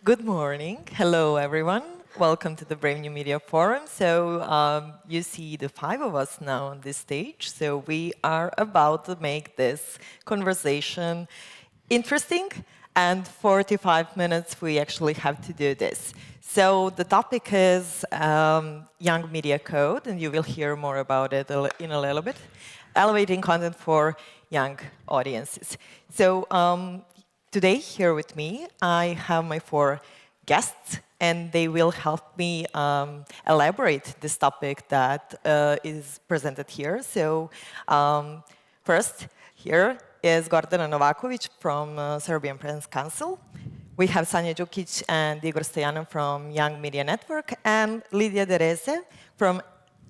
Good morning. Hello, everyone. Welcome to the Brave New Media Forum. So you see the five of us now on this stage. So we are about to make this conversation interesting. And 45 minutes, we actually have to do this. So the topic is Young Media Code, and you will hear more about it in a little bit. Elevating content for young audiences. So today, here with me, I have my four guests, and they will help me elaborate this topic that is presented here. So first, here is Gordana Novaković from Serbian Press Council. We have Sanja Đukić and Igor Stojanov from Young Media Network, and Lidia de Reese from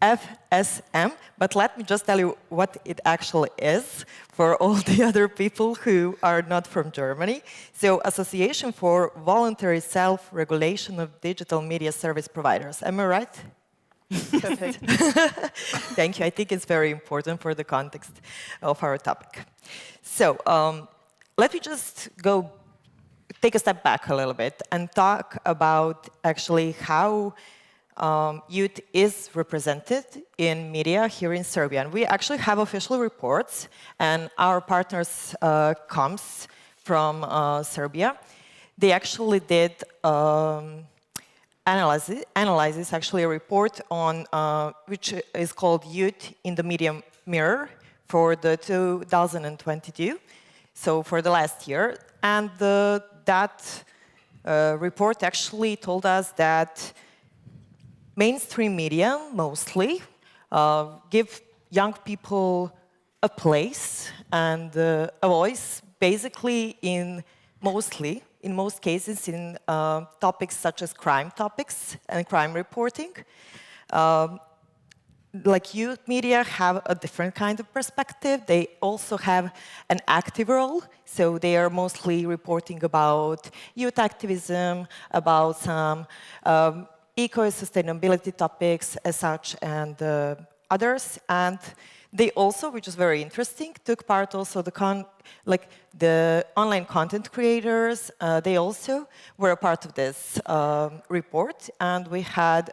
FSM, but let me just tell you what it actually is for all the other people who are not from Germany. So, Association for Voluntary Self-Regulation of Digital Media Service Providers. Am I right? Perfect. Thank you. I think it's very important for the context of our topic. So, let me just take a step back a little bit and talk about actually how youth is represented in media here in Serbia. And we actually have official reports, and our partners comes from Serbia. They actually did analysis, actually a report on which is called Youth in the Media Mirror for the 2022, so for the last year. And that report actually told us that mainstream media, mostly, give young people a place and a voice, basically in most cases, in topics such as crime topics and crime reporting. Like youth media have a different kind of perspective. They also have an active role, so they are mostly reporting about youth activism, about some eco-sustainability topics as such, and others. And they also, which is very interesting, took part also the online content creators. They also were a part of this report, and we had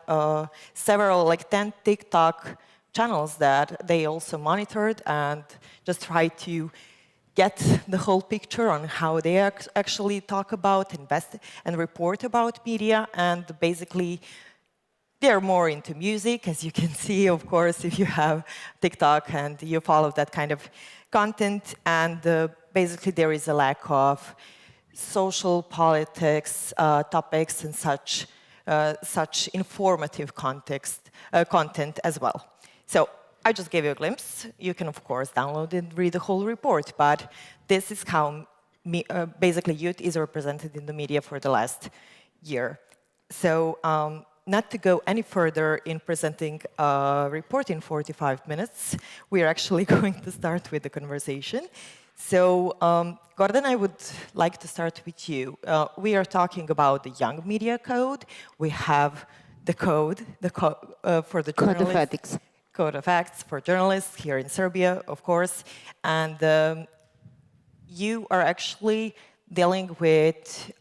several, 10 TikTok channels that they also monitored and just tried to get the whole picture on how they actually talk about, invest, and report about media. And basically, they're more into music, as you can see, of course, if you have TikTok and you follow that kind of content. And basically, there is a lack of social politics topics and such informative content as well. So I just gave you a glimpse. You can, of course, download and read the whole report, but this is how basically youth is represented in the media for the last year. So not to go any further in presenting a report in 45 minutes, we are actually going to start with the conversation. So, Gordon, I would like to start with you. We are talking about the Young Media Code. We have the code for the Code of Ethics. Code of Ethics for journalists here in Serbia, of course, and you are actually dealing with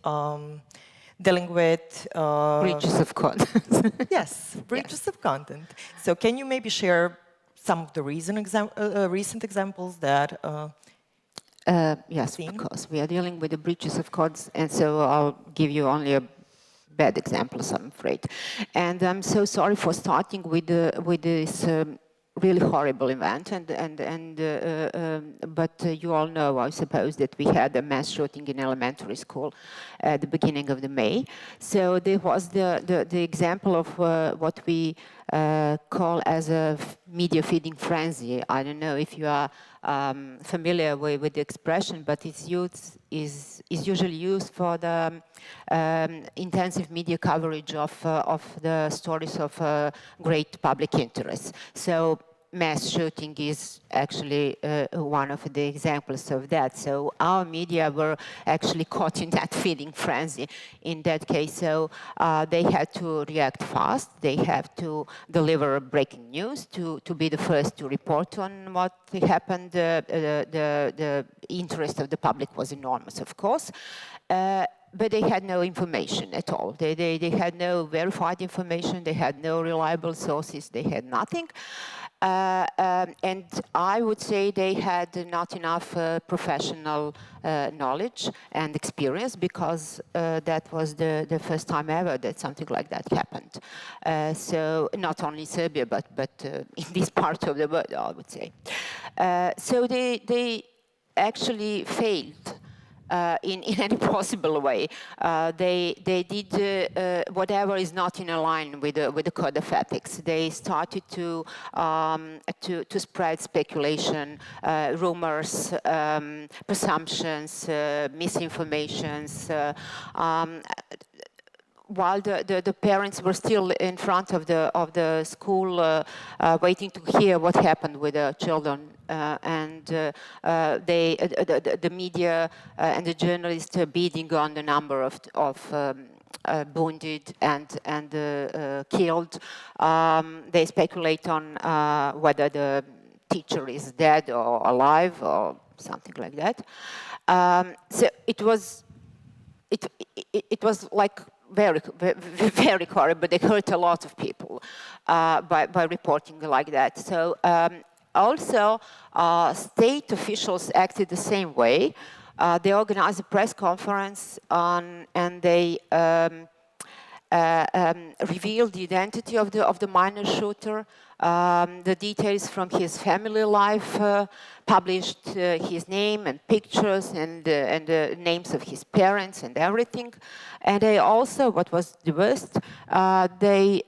breaches of content. Yes, breaches of content. So can you maybe share some of the recent examples that yes, of course. We are dealing with the breaches of codes, and so I'll give you only a bad examples, I'm afraid. And I'm so sorry for starting with this really horrible event. But you all know, I suppose, that we had a mass shooting in elementary school at the beginning of the May. So there was the example of what we call as a media feeding frenzy. I don't know if you are familiar with the expression, but it's usually used for the intensive media coverage of the stories of great public interest. So mass shooting is actually one of the examples of that. So our media were actually caught in that feeding frenzy in that case. So they had to react fast. They have to deliver breaking news to be the first to report on what happened. The interest of the public was enormous, of course. but they had no information at all. They had no verified information, they had no reliable sources, they had nothing. And I would say they had not enough professional knowledge and experience, because that was the first time ever that something like that happened. So not only Serbia, but in this part of the world, I would say. So they actually failed in any possible way. They did whatever is not in line with the code of ethics. They started to spread speculation, rumors, presumptions, misinformations. While the parents were still in front of the school, waiting to hear what happened with the children, and the media and the journalists bidding on the number of wounded and killed. They speculate on whether the teacher is dead or alive or something like that. So it was like very horrible. They hurt a lot of people by reporting like that. So also, state officials acted the same way. They organized a press conference and they revealed the identity of the minor shooter, the details from his family life, published his name and pictures and the names of his parents and everything. And they also, what was the worst, they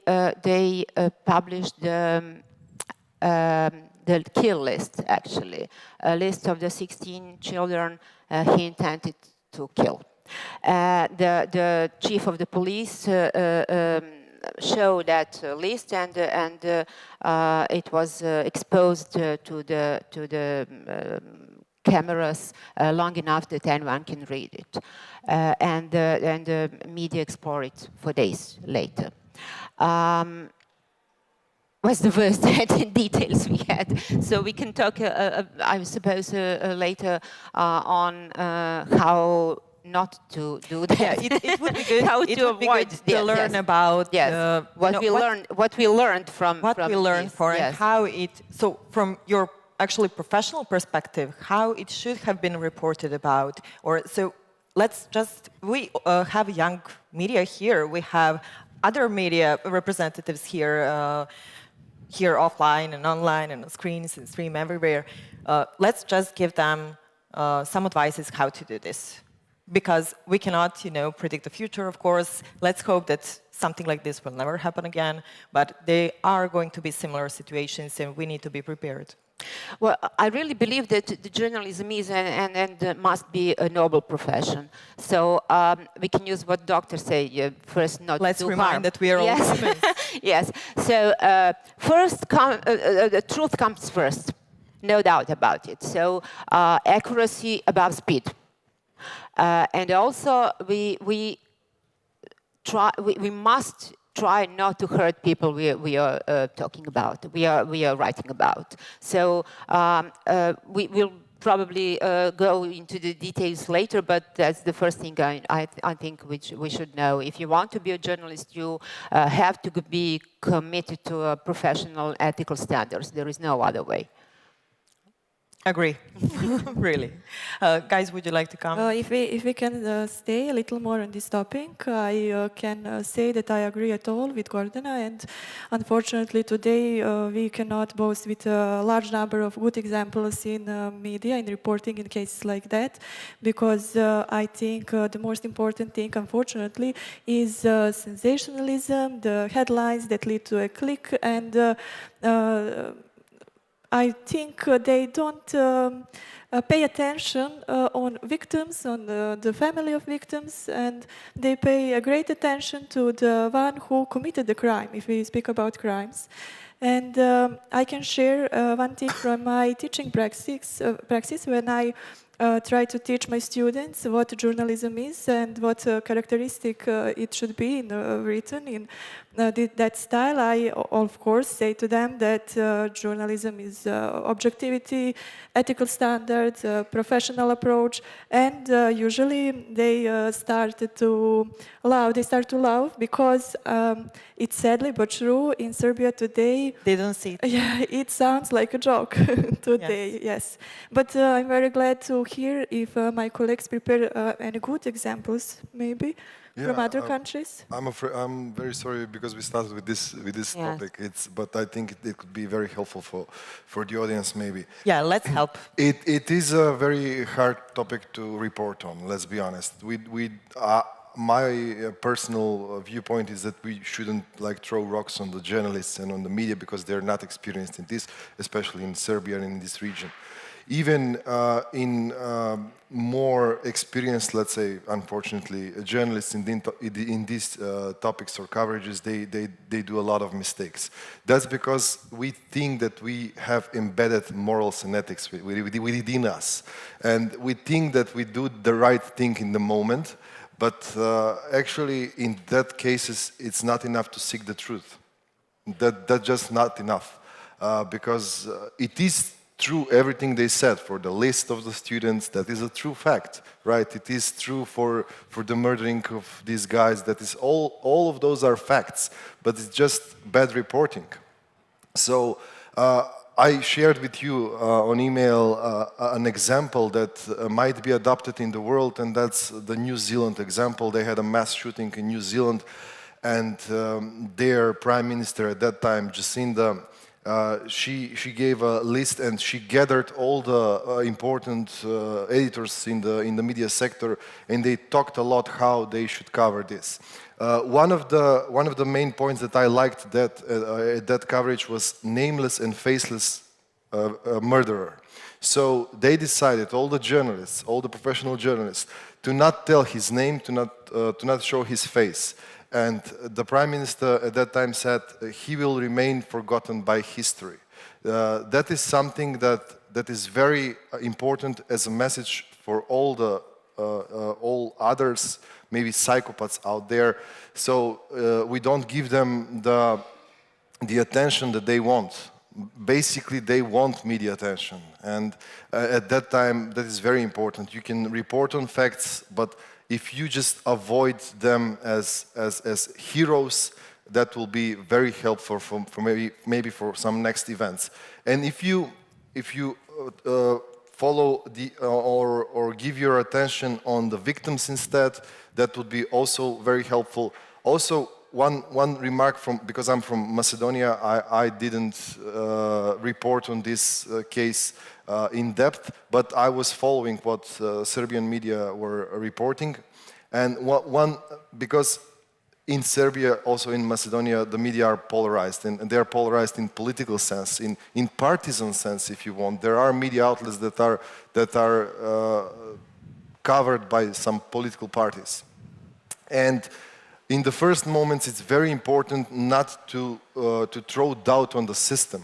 published the kill list, actually, a list of the 16 children he intended to kill. The chief of the police showed that list, and it was exposed to the cameras long enough that anyone can read it, and the media explored it for days later. Was the worst details we had. So we can talk, I suppose, later on how not to do that. Yeah, it would be good. How it to would be avoid good to learn about what we learned from this, yes. And how it. So from your actually professional perspective, how it should have been reported about, or so. Let's just we have young media here. We have other media representatives here. Here offline and online and on screens and stream everywhere. Let's just give them some advices how to do this. Because we cannot, predict the future, of course. Let's hope that something like this will never happen again. But there are going to be similar situations and we need to be prepared. Well, I really believe that the journalism is and must be a noble profession. So we can use what doctors say, first not to do harm. Let's remind that we are all humans. Yes. So first, the truth comes first, no doubt about it. So accuracy above speed. And also we must try not to hurt people we are talking about, we are writing about. So we will probably go into the details later, but that's the first thing I think which we should know. If you want to be a journalist, you have to be committed to professional ethical standards. There is no other way. Agree, really. Guys, would you like to come? If we can stay a little more on this topic, I can say that I agree at all with Gordana, and unfortunately today we cannot boast with a large number of good examples in media, in reporting in cases like that, because I think the most important thing, unfortunately, is sensationalism, the headlines that lead to a click, and I think they don't pay attention on victims, on the family of victims, and they pay a great attention to the one who committed the crime, if we speak about crimes. And I can share one thing from my teaching practice when I try to teach my students what journalism is and what characteristic it should be in written in that style. I, of course, say to them that journalism is objectivity, ethical standards, professional approach, and usually they start to love because it's sadly but true in Serbia today. They don't see it. Yeah, it sounds like a joke today, yes. But I'm very glad to hear if my colleagues prepare any good examples, maybe, from other countries. I'm very sorry because we started with this topic. But I think it could be very helpful for the audience, maybe. Yeah, let's help. It is a very hard topic to report on. Let's be honest. My personal viewpoint is that we shouldn't throw rocks on the journalists and on the media because they're not experienced in this, especially in Serbia and in this region. Even in more experienced, let's say, unfortunately, journalists in these topics or coverages, they do a lot of mistakes. That's because we think that we have embedded morals and ethics within us. And we think that we do the right thing in the moment, but actually, in that cases, it's not enough to seek the truth. That's just not enough, because it is true everything they said for the list of the students. That is a true fact, right? It is true for the murdering of these guys. That is all of those are facts, but it's just bad reporting. So I shared with you on email an example that might be adopted in the world, and that's the New Zealand example. They had a mass shooting in New Zealand, and their prime minister at that time, Jacinda, she gave a list and she gathered all the important editors in the media sector, and they talked a lot how they should cover this. One of the main points that I liked that coverage was nameless and faceless murderer. So they decided, all the journalists, all the professional journalists, to not tell his name, to not show his face. And the Prime Minister at that time said he will remain forgotten by history. That is something that is very important as a message for all others, maybe psychopaths out there. So we don't give them the attention that they want. Basically, they want media attention. And at that time, that is very important. You can report on facts, but if you just avoid them as heroes, that will be very helpful for maybe for some next events. And if you follow or give your attention on the victims instead, that would be also very helpful. Also, one remark because I'm from Macedonia, I didn't report on this case in depth, but I was following what Serbian media were reporting. And because in Serbia, also in Macedonia, the media are polarized, and they are polarized in political sense, in partisan sense, if you want. There are media outlets that are covered by some political parties. And in the first moments, it's very important not to throw doubt on the system.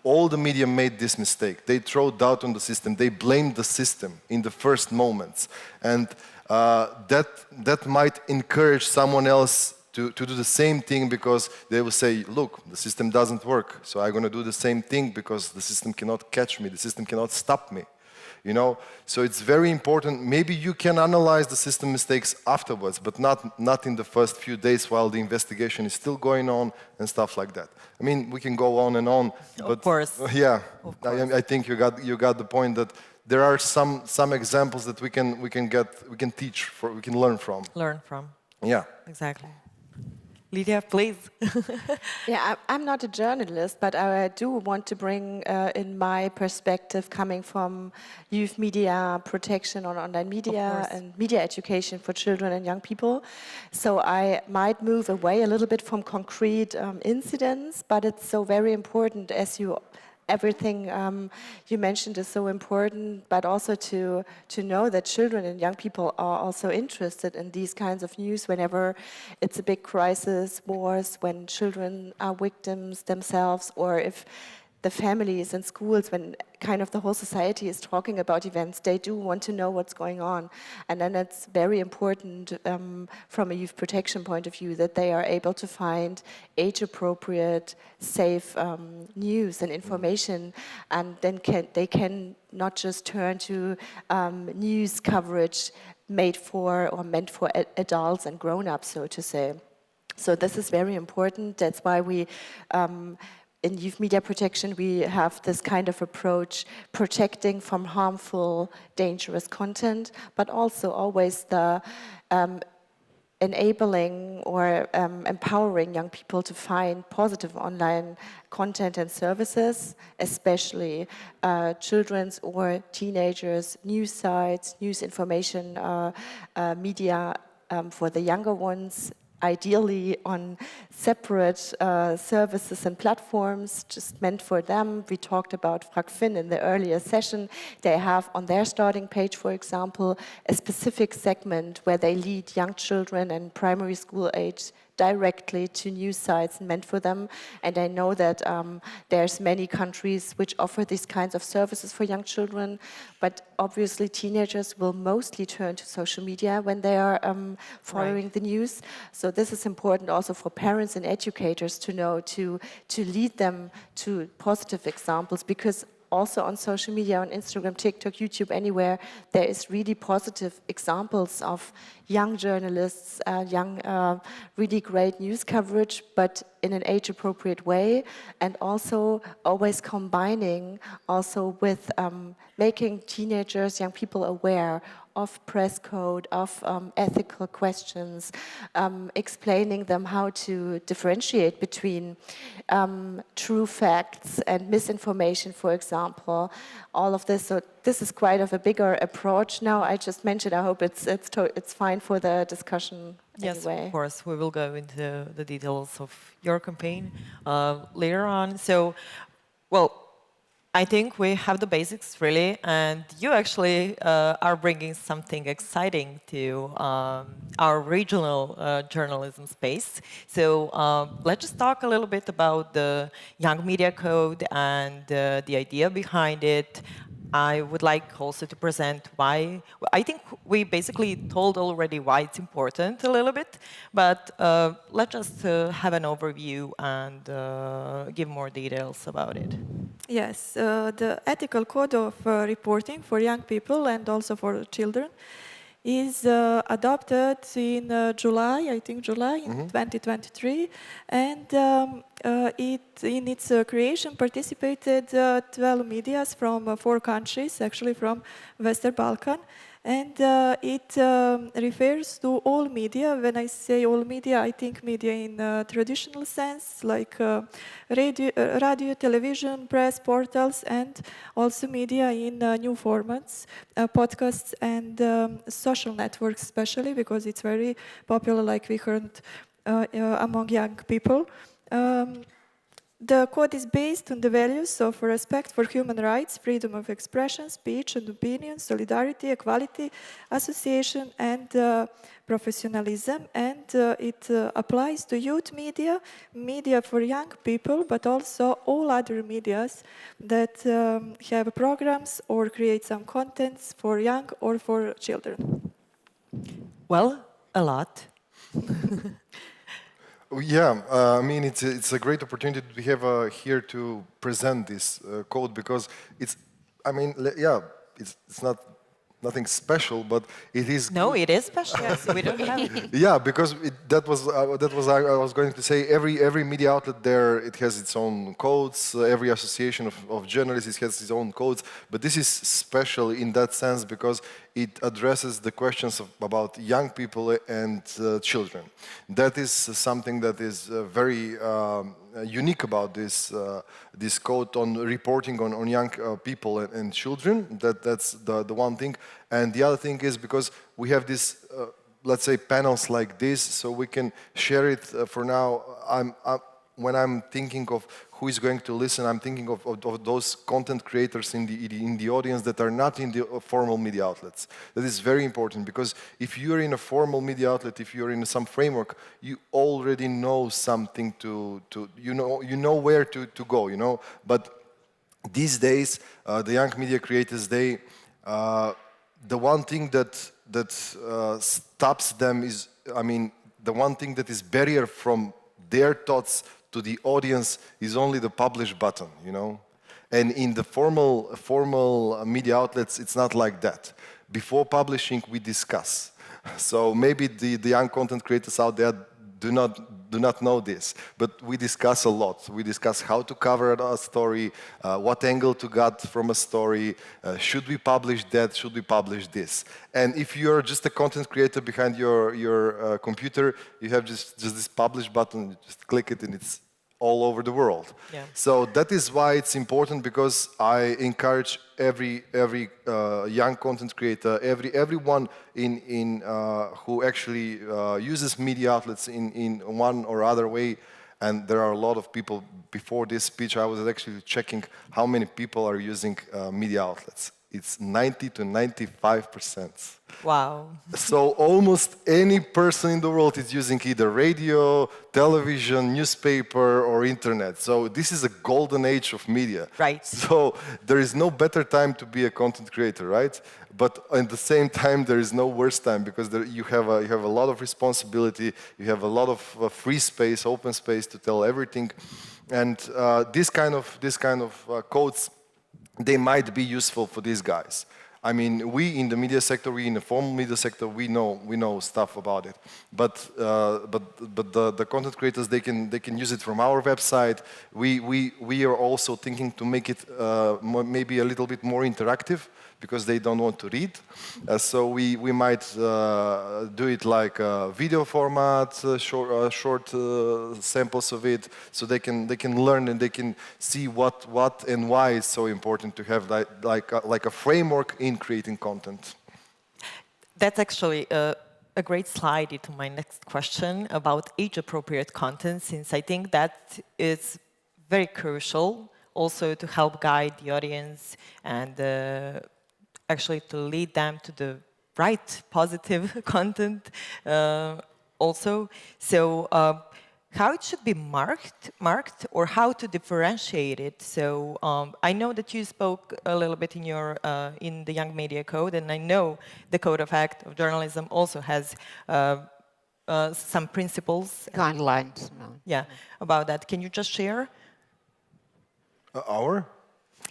All the media made this mistake. They throw doubt on the system. They blamed the system in the first moments. And that might encourage someone else to do the same thing, because they will say, look, the system doesn't work, so I'm going to do the same thing because the system cannot catch me, the system cannot stop me. You know, so it's very important. Maybe you can analyze the system mistakes afterwards, but not in the first few days while the investigation is still going on and stuff like that. I mean, we can go on and on. But of course. Yeah, of course. I think you got the point that there are some examples that we can teach, we can learn from. Learn from. Yeah. Exactly. Lidia, please. Yeah, I'm not a journalist, but I do want to bring in my perspective coming from youth media protection on online media and media education for children and young people. So I might move away a little bit from concrete incidents, but it's so very important, as everything you mentioned is so important, but also to know that children and young people are also interested in these kinds of news whenever it's a big crisis, wars, when children are victims themselves, or if the families and schools, when kind of the whole society is talking about events, they do want to know what's going on. And then it's very important from a youth protection point of view that they are able to find age-appropriate, safe news and information, and then they can not just turn to news coverage made for or meant for adults and grown-ups, so to say. So this is very important. That's why we in youth media protection, we have this kind of approach, protecting from harmful, dangerous content, but also always the enabling or empowering young people to find positive online content and services, especially children's or teenagers' news sites, news information media for the younger ones, ideally on separate services and platforms just meant for them. We talked about FragFin in the earlier session. They have on their starting page, for example, a specific segment where they lead young children and primary school age directly to news sites meant for them. And I know that there's many countries which offer these kinds of services for young children, but obviously teenagers will mostly turn to social media when they are following the news. So this is important also for parents and educators to know, to lead them to positive examples, because also on social media, on Instagram, TikTok, YouTube, anywhere, there is really positive examples of young journalists, really great news coverage, but in an age-appropriate way, and also always combining also with making teenagers, young people aware of press code, of ethical questions, explaining them how to differentiate between true facts and misinformation, for example, all of this. So this is quite of a bigger approach. Now, I just mentioned, I hope it's fine for the discussion. Yes, anyway. Of course, we will go into the details of your campaign later on. So, well, I think we have the basics, really, and you actually are bringing something exciting to our regional journalism space. So let's just talk a little bit about the Young Media Code and the idea behind it. I would like also to present why. I think we basically told already why it's important a little bit, but let's just have an overview and give more details about it. Yes, the ethical code of reporting for young people and also for children is adopted in July, I think July in 2023, and in its creation participated 12 medias from 4 countries, actually from Western Balkan, and it refers to all media. When I say all media, I think media in traditional sense, like radio, television, press, portals, and also media in new formats, podcasts and social networks, especially because it's very popular, like we heard among young people. The code is based on the values of respect for human rights, freedom of expression, speech and opinion, solidarity, equality, association, and professionalism. And it applies to youth media, media for young people, but also all other medias that have programs or create some contents for young or for children. Well, a lot. Yeah, I mean, it's a great opportunity we have here to present this code, because it's, I mean, yeah, it's not nothing special, but it is. No, it is special. Yes, we don't have it. Yeah, because that was I was going to say, every media outlet there, it has its own codes. Every association of journalists has its own codes. But this is special in that sense because it addresses the questions about young people and children. That is something that is very unique about this code on reporting on young people and children. That's the one thing. And the other thing is because we have this, let's say, panels like this, so we can share it for now. When I'm thinking of who is going to listen, I'm thinking of those content creators in the audience that are not in the formal media outlets. That is very important, because if you're in a formal media outlet, if you're in some framework, you already know something you know where to go, you know. But these days, the Young Media Creators Day, the one thing that stops them is, I mean, the one thing that is barrier from their thoughts to the audience is only the publish button, you know? And in the formal media outlets, it's not like that. Before publishing, we discuss. So maybe the young content creators out there do not know this, but we discuss a lot. We discuss how to cover a story, what angle to get from a story, should we publish that, should we publish this. And if you're just a content creator behind your computer, you have just this publish button, you just click it and it's all over the world. Yeah. So that is why it's important, because I encourage every young content creator, everyone who actually uses media outlets in one or other way. And there are a lot of people. Before this speech, I was actually checking how many people are using media outlets. It's 90 to 95%. Wow. So almost any person in the world is using either radio, television, newspaper, or internet. So this is a golden age of media. Right. So there is no better time to be a content creator, right? But at the same time, there is no worse time, because you have a lot of responsibility, you have a lot of free space, open space to tell everything, and this kind of codes, they might be useful for these guys. I mean, we in the media sector, we in the formal media sector, we know stuff about it. But the content creators, they can use it from our website. We are also thinking to make it maybe a little bit more interactive, because they don't want to read. So we might do it like a video format, short samples of it, so they can learn and they can see what and why it's so important to have like a framework in creating content. That's actually a great slide into my next question about age-appropriate content, since I think that is very crucial also to help guide the audience and actually to lead them to the right, positive content also. So how it should be marked, or how to differentiate it. So I know that you spoke a little bit in the Young Media Code, and I know the Code of Act of Journalism also has some principles. Guidelines. Yeah, about that. Can you just share? Our?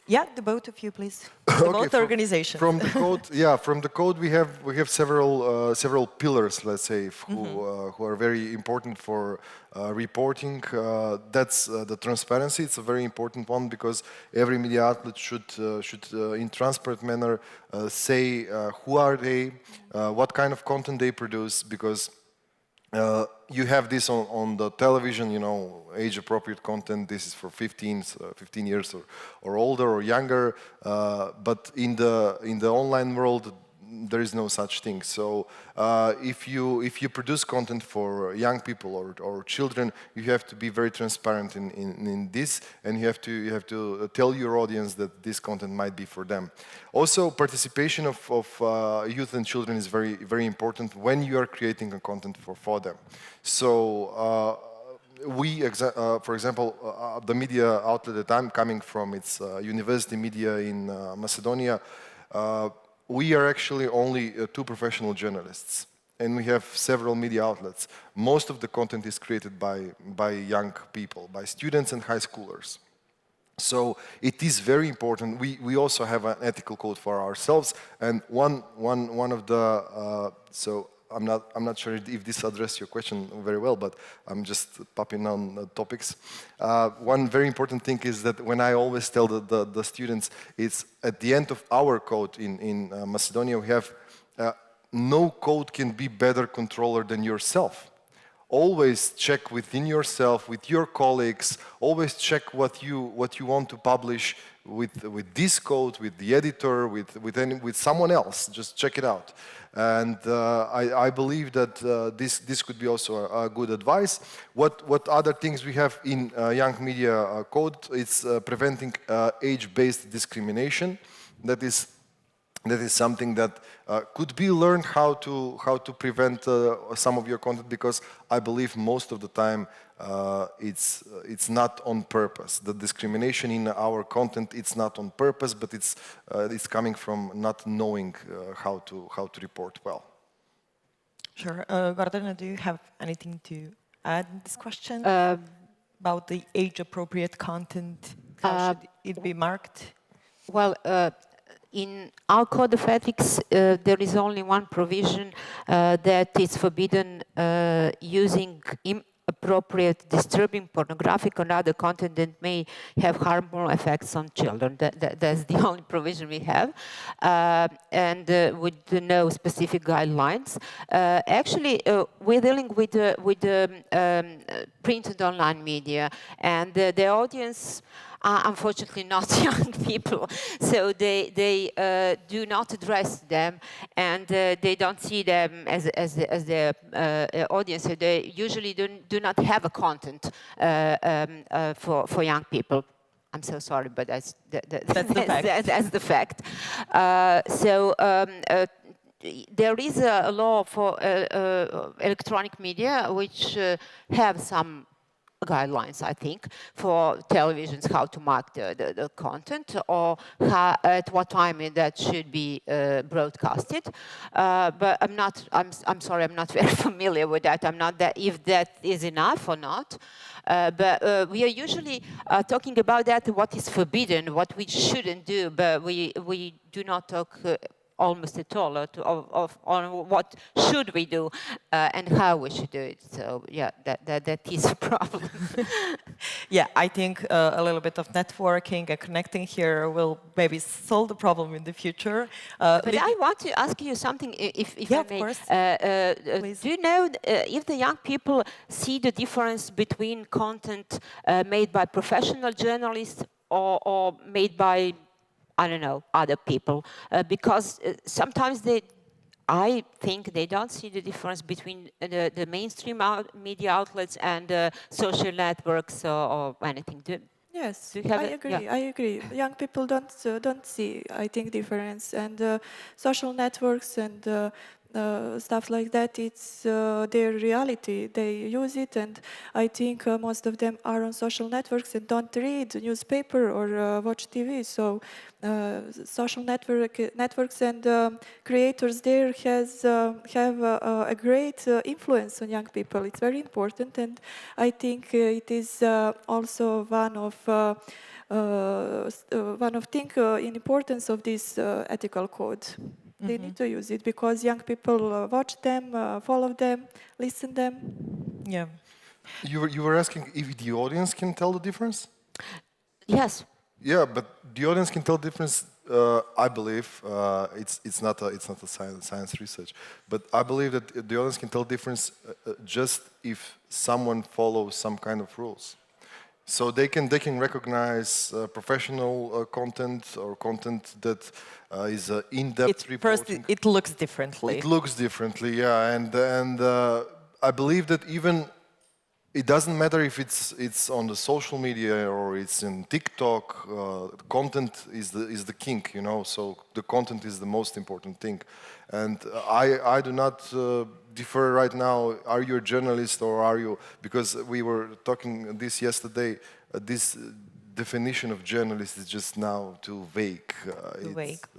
Yeah, the both of you, please. The both organizations. From the code, from the code we have several pillars, let's say, who are very important for reporting. That's the transparency. It's a very important one, because every media outlet should in transparent manner say who are they, what kind of content they produce, because you have this on the television, you know, age-appropriate content. This is for 15 years or older or younger. But in the online world, there is no such thing. So if you produce content for young people or children, you have to be very transparent in this, and you have to tell your audience that this content might be for them. Also, participation of youth and children is very, very important when you are creating a content for them. So for example, the media outlet that I'm coming from, it's university media in Macedonia. We are actually only 2 professional journalists, and we have several media outlets. Most of the content is created by young people, by students and high schoolers. So it is very important. We also have an ethical code for ourselves, and one of the so I'm not sure if this addressed your question very well, but I'm just popping on topics. One very important thing is that when I always tell the students, it's at the end of our code in Macedonia, we have no code can be better controller than yourself. Always check within yourself, with your colleagues. Always check what you want to publish with this code, with the editor, with someone else. Just check it out. And I believe that this could be also a good advice. What other things we have in Young Media Code? It's preventing age-based discrimination. That is something that could be learned how to prevent some of your content, because I believe most of the time it's not on purpose. The discrimination in our content, it's not on purpose, but it's coming from not knowing how to report well. Sure. Gordana, do you have anything to add in this question about the age-appropriate content? How should it be marked? Well, in our code of ethics, there is only one provision that is forbidden using inappropriate, disturbing, pornographic, or other content that may have harmful effects on children. That's the only provision we have, and with no specific guidelines. Actually, we're dealing with print and online media, and the audience are unfortunately not young people, so they do not address them, and they don't see them as their audience. So they usually do not have a content for young people. I'm so sorry, but that's the fact. That's the fact. There is a law for electronic media which have some guidelines, I think, for televisions, how to mark the content, or at what time that should be broadcasted. But I'm sorry, I'm not very familiar with that. I'm not that if that is enough or not. But we are usually talking about that, what is forbidden, what we shouldn't do, but we do not talk almost at all on what should we do and how we should do it. So yeah, that is a problem. Yeah, I think a little bit of networking and connecting here will maybe solve the problem in the future. But I want to ask you something, if I may. Of course. Do you know if the young people see the difference between content made by professional journalists or made by, I don't know, other people, because sometimes I think they don't see the difference between the mainstream media outlets and social networks or anything. Yes, I agree. Yeah. I agree. Young people don't see, I think, difference, and social networks and stuff like that, it's their reality. They use it, and I think most of them are on social networks and don't read newspaper or watch TV. So social networks and creators there have a great influence on young people. It's very important, and I think it is also one of in importance of this ethical code. They need to use it because young people watch them, follow them, listen them. Yeah. You were asking if the audience can tell the difference? Yes. Yeah, but the audience can tell the difference. I believe it's not a science research, but I believe that the audience can tell the difference just if someone follows some kind of rules. So they can recognize professional content or content that is in-depth reporting. First, it looks differently. It looks differently, yeah, and I believe that even it doesn't matter if it's on the social media or it's in TikTok. Content is the king, you know. So the content is the most important thing, and I do not differ right now. Are you a journalist or are you? Because we were talking this yesterday. This definition of journalist is just now too vague.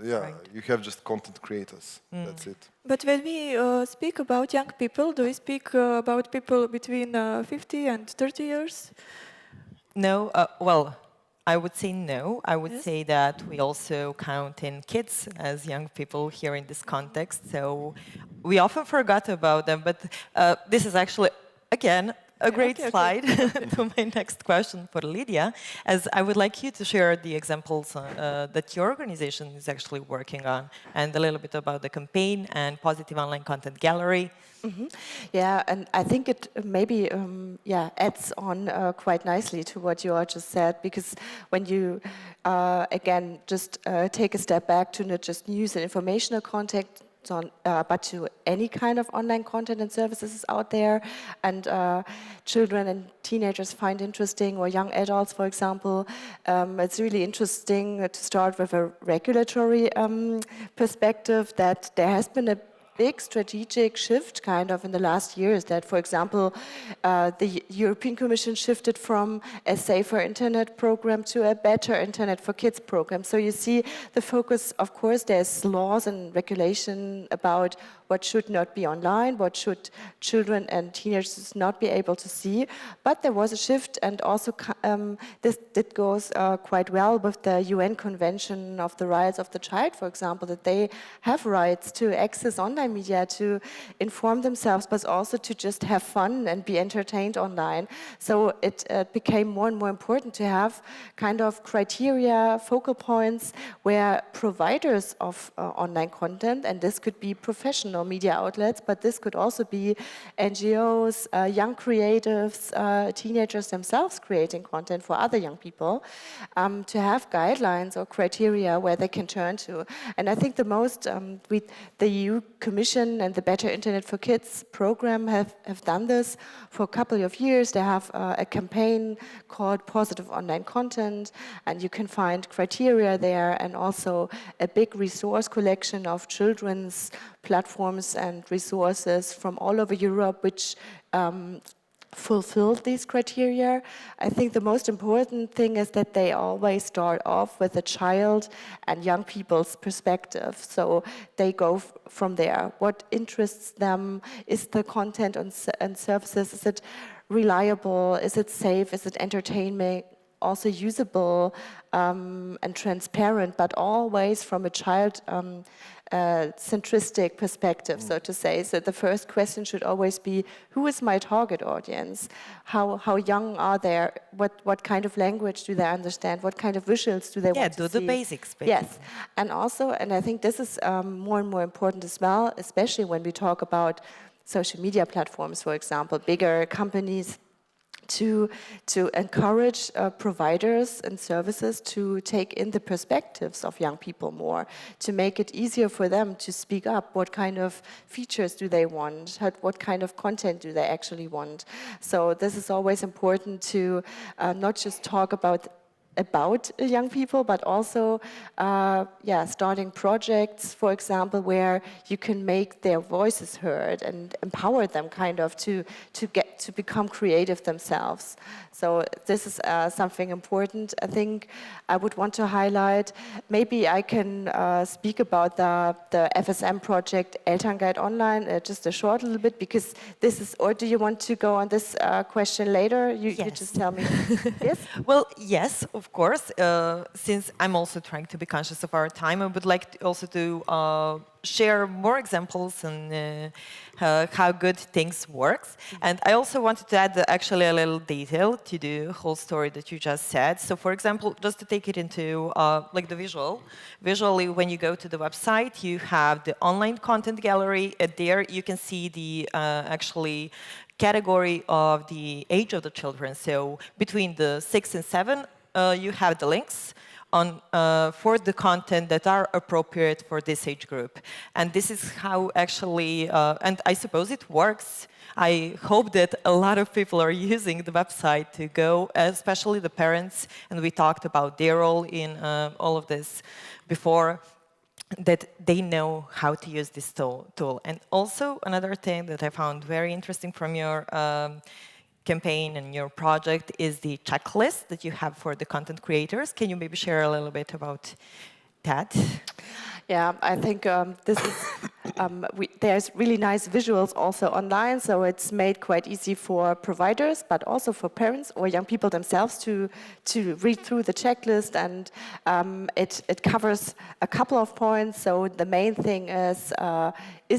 Yeah, right. You have just content creators. That's it. But when we speak about young people, do we speak about people between 50 and 30 years? No, well, I would say no. I would say that we also count in kids as young people here in this context. So we often forgot about them, but this is actually, again, a great slide to my next question for Lidia, as I would like you to share the examples that your organization is actually working on, and a little bit about the campaign and Positive Online Content Gallery. Yeah, and I think it maybe adds on quite nicely to what you all just said, because when you again just take a step back to not just news and informational content, but to any kind of online content and services out there, and children and teenagers find interesting, or young adults, for example. It's really interesting to start with a regulatory perspective, that there has been a big strategic shift kind of in the last years that, for example, the European Commission shifted from a safer internet program to a better internet for kids program. So you see the focus, of course, there's laws and regulation about what should not be online, what should children and teenagers not be able to see. But there was a shift, and also this goes quite well with the UN Convention of the Rights of the Child, for example, that they have rights to access online media, to inform themselves, but also to just have fun and be entertained online. So it became more and more important to have kind of criteria, focal points, where providers of online content, and this could be professional media outlets, but this could also be NGOs, young creatives, teenagers themselves creating content for other young people, to have guidelines or criteria where they can turn to. And I think the most, the EU Commission and the Better Internet for Kids program have done this for a couple of years. They have a campaign called Positive Online Content, and you can find criteria there, and also a big resource collection of children's platforms and resources from all over Europe, which fulfilled these criteria. I think the most important thing is that they always start off with a child and young people's perspective. So they go from there. What interests them? Is the content and services, is it reliable? Is it safe? Is it entertaining? Also usable and transparent, but always from a child centristic perspective, so to say. So the first question should always be, who is my target audience? How young are they? What kind of language do they understand? What kind of visuals do they want to see? The basics, basically. Yes, and also, and I think this is more and more important as well, especially when we talk about social media platforms, for example, bigger companies, to encourage providers and services to take in the perspectives of young people more, to make it easier for them to speak up. What kind of features do they want? What kind of content do they actually want? So this is always important to not just talk about young people, but also starting projects, for example, where you can make their voices heard and empower them kind of to become creative themselves. So this is something important. I think I would want to highlight, maybe I can speak about the FSM project Elternguide Online, just a short little bit, because this is, or do you want to go on this question later? You just tell me. Yes? Well, yes, of course. Since I'm also trying to be conscious of our time, I would like to share more examples on how good things works. And I also wanted to add actually a little detail to the whole story that you just said. So for example, just to take it into like the visually when you go to the website, you have the online content gallery. There you can see the actually category of the age of the children. So between the 6 and 7, you have the links on for the content that are appropriate for this age group. And this is how actually, and I suppose it works. I hope that a lot of people are using the website to go, especially the parents, and we talked about their role in all of this before, that they know how to use this tool. And also another thing that I found very interesting from your campaign and your project is the checklist that you have for the content creators. Can you maybe share a little bit about that? Yeah, I think this is, there's really nice visuals also online, so it's made quite easy for providers, but also for parents or young people themselves to read through the checklist, and it covers a couple of points. So the main thing is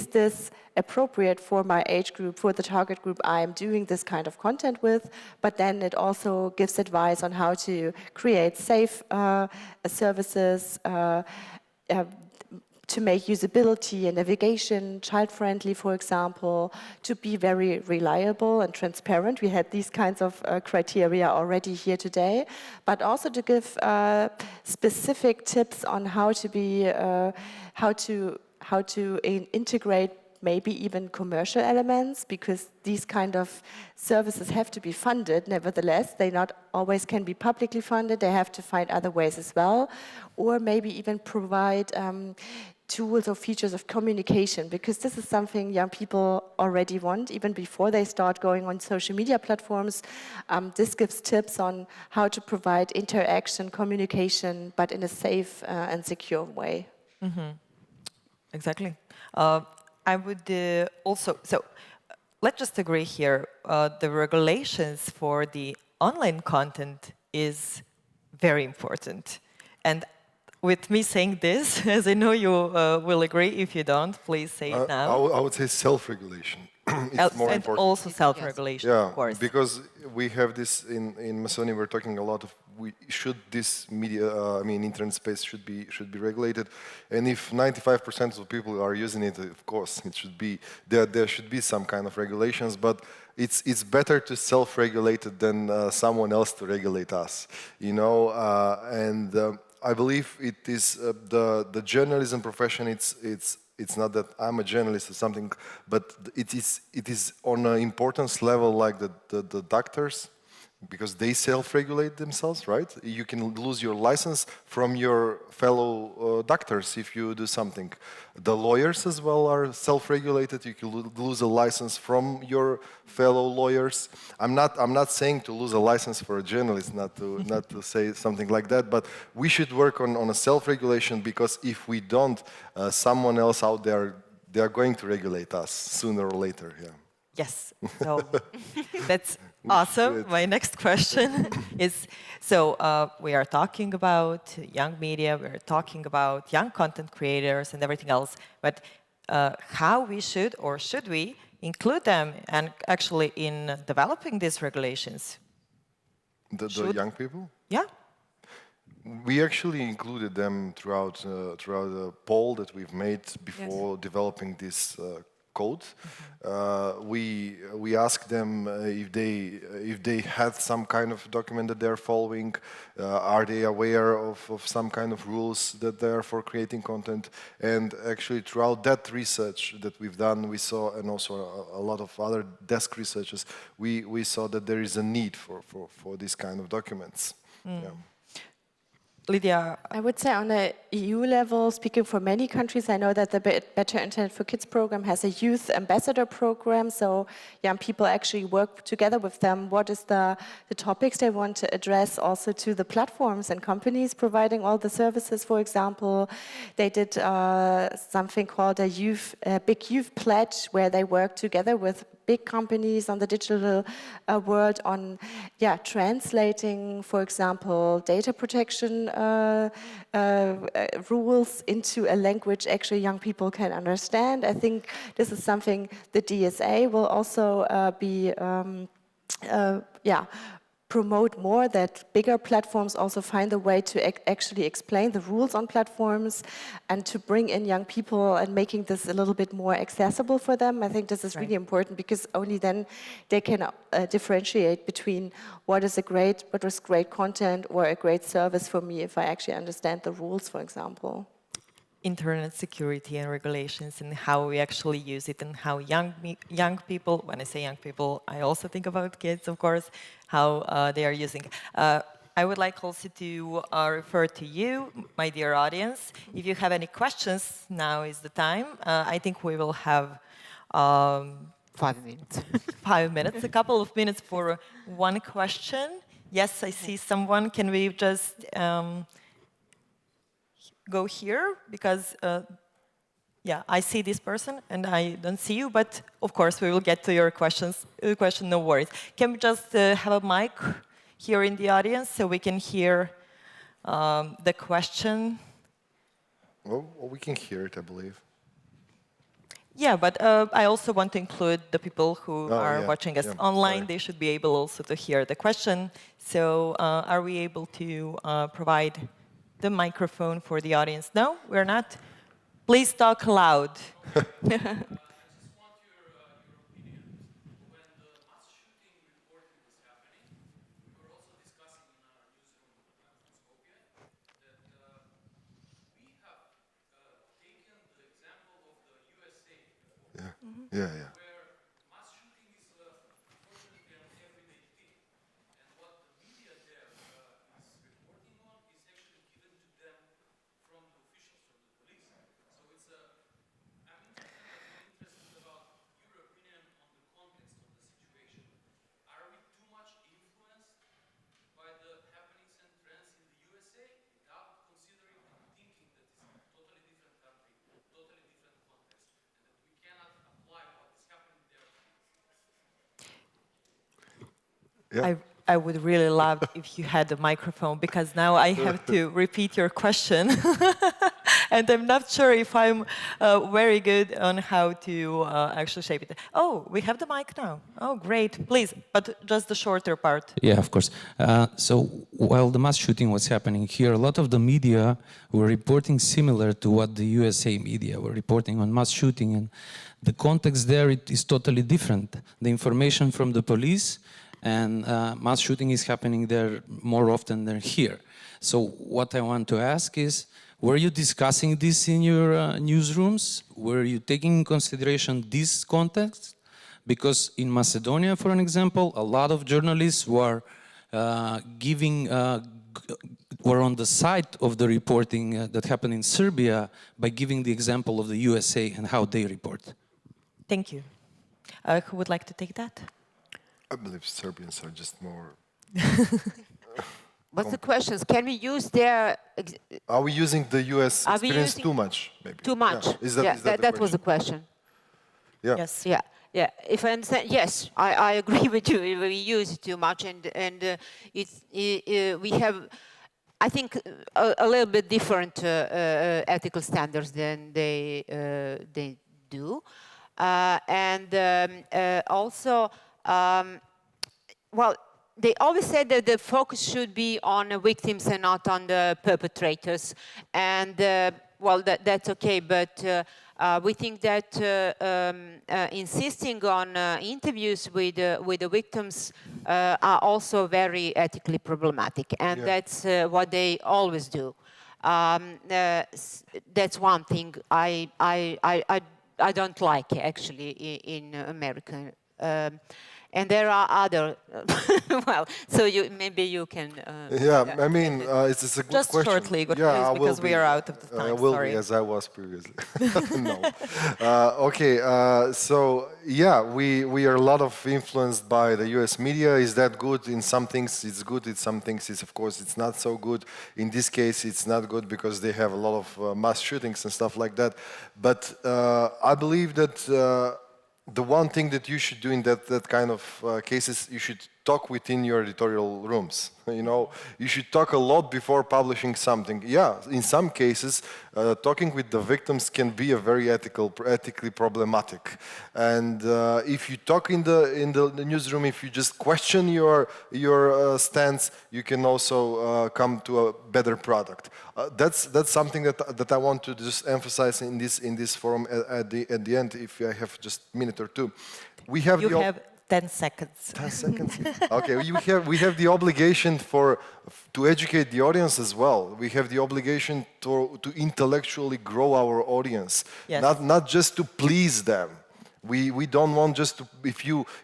this appropriate for my age group, for the target group I am doing this kind of content with, but then it also gives advice on how to create safe services, to make usability and navigation child-friendly, for example, to be very reliable and transparent. We had these kinds of criteria already here today, but also to give specific tips on how to be, how to integrate maybe even commercial elements, because these kind of services have to be funded. Nevertheless, they not always can be publicly funded. They have to find other ways as well, or maybe even provide tools or features of communication, because this is something young people already want even before they start going on social media platforms. This gives tips on how to provide interaction, communication, but in a safe and secure way. Exactly. I would also, so let's just agree here, the regulations for the online content is very important. And with me saying this, as I know you will agree, if you don't, please say it now. I would say self-regulation. It's more And important. also self-regulation, Yeah, of course. because we have this in Macedonia. We're talking a lot of this media, internet space should be regulated, and if 95% of people are using it, of course, it should be there should be some kind of regulations. But it's better to self-regulate it than someone else to regulate us, you know. I believe it is the journalism profession. It's not that I'm a journalist or something, but it is on an importance level like the doctors, because they self-regulate themselves, right? You can lose your license from your fellow doctors if you do something. The lawyers as well are self-regulated. You can lose a license from your fellow lawyers. I'm not saying to lose a license for a journalist, not to say something like that, but we should work on a self-regulation, because if we don't, someone else out there, they are going to regulate us sooner or later. Yeah. Yes, so that's awesome. My next question is, so we are talking about young media, we're talking about young content creators and everything else, but how we should or should we include them and actually in developing these regulations? The young people? Yeah. We actually included them throughout the poll that we've made before developing this code. We asked them if they had some kind of document that they're following. Are they aware of some kind of rules that they are for creating content? And actually, throughout that research that we've done, we saw, and also a lot of other desk researchers, we saw that there is a need for these kind of documents. Yeah. Lydia? I would say on the EU level, speaking for many countries, I know that the Better Internet for Kids program has a youth ambassador program, so young people actually work together with them. What is the topics they want to address also to the platforms and companies providing all the services, for example. They did something called a Big Youth Pledge, where they work together with big companies on the digital world on translating, for example, data protection rules into a language actually young people can understand. I think this is something the DSA will also promote more, that bigger platforms also find a way to actually explain the rules on platforms and to bring in young people and making this a little bit more accessible for them. I think this is really important, because only then they can differentiate between what was great content or a great service for me if I actually understand the rules, for example. Internet security and regulations and how we actually use it, and how young people, when I say young people, I also think about kids, of course, how they are using. I would like also to refer to you, my dear audience. If you have any questions, now is the time. I think we will have 5 minutes. 5 minutes, a couple of minutes for one question. Yes, I see someone. Can we just go here, because I see this person and I don't see you, but of course we will get to your question, no worries. Can we just have a mic here in the audience so we can hear the question? Well, we can hear it, I believe. Yeah, but I also want to include the people who are watching us online. Sorry. They should be able also to hear the question. So are we able to provide the microphone for the audience? No, we're not. Please talk loud. I just want your opinion. When the mass shooting reporting was happening, we were also discussing in our newsroom from Skopje that we have taken the example of the USA, where mass shooting is unfortunately an everyday thing. And what the media there is reporting on is actually given to them from the officials, from the police. So it's Yeah. I would really love if you had a microphone, because now I have to repeat your question. And I'm not sure if I'm very good on how to actually shape it. Oh, we have the mic now. Oh, great. Please, but just the shorter part. Yeah, of course. So while the mass shooting was happening here, a lot of the media were reporting similar to what the USA media were reporting on mass shooting, and the context there is totally different. The information from the police and mass shooting is happening there more often than here. So what I want to ask is, were you discussing this in your newsrooms? Were you taking in consideration this context? Because in Macedonia, for an example, a lot of journalists were were on the side of the reporting that happened in Serbia by giving the example of the USA and how they report. Thank you. Who would like to take that? I believe Serbians are just more... What's the questions? Can we use their... Are we using the US experience too much, maybe? Too much. Yeah. Is that that was the question. Yeah. Yes. Yeah, yeah. If I understand, yes, I agree with you. We use it too much, and we have, I think, a little bit different ethical standards than they do, and also, well. They always said that the focus should be on the victims and not on the perpetrators, and well, that's okay. But we think that insisting on interviews with the victims are also very ethically problematic, and that's what they always do. That's one thing I don't like actually in America. And there are other, well, so maybe you can... I mean, it's a good just question. Shortly, please, because we are out of the time, I will sorry. be, as I was previously. No. Okay, so yeah, we are a lot of influenced by the US media. Is that good? In some things it's good, in some things it's, of course, it's not so good. In this case, it's not good because they have a lot of mass shootings and stuff like that. But I believe that the one thing that you should do in that kind of cases, you should talk within your editorial rooms. You know, you should talk a lot before publishing something. Yeah, in some cases, talking with the victims can be a very ethically problematic. And if you talk in the newsroom, if you just question your stance, you can also come to a better product. That's something that I want to just emphasize in this forum at the end. If I have just a minute or two, we have 10 seconds. 10 seconds. Okay, we have the obligation to educate the audience as well. We have the obligation to intellectually grow our audience, yes. not just to please them. We don't want just to,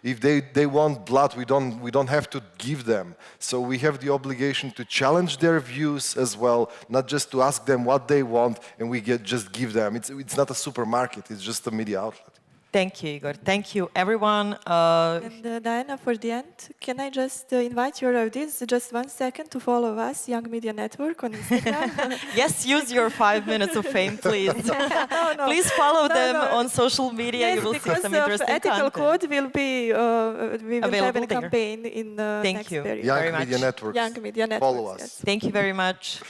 if they want blood, we don't have to give them. So we have the obligation to challenge their views as well, not just to ask them what they want and we just give them. It's not a supermarket, it's just a media outlet. Thank you, Igor. Thank you, everyone. And Diana, for the end, can I just invite your audience just 1 second to follow us, Young Media Network, on Instagram? Yes, use your 5 minutes of fame, please. No. Please follow them on social media. Yes, you will see some because interesting ethical content. code will be, we will have a there. campaign in the Thank next you. period. Young very Media much. Networks. Young Media Networks, Follow us. yes. Thank you very much.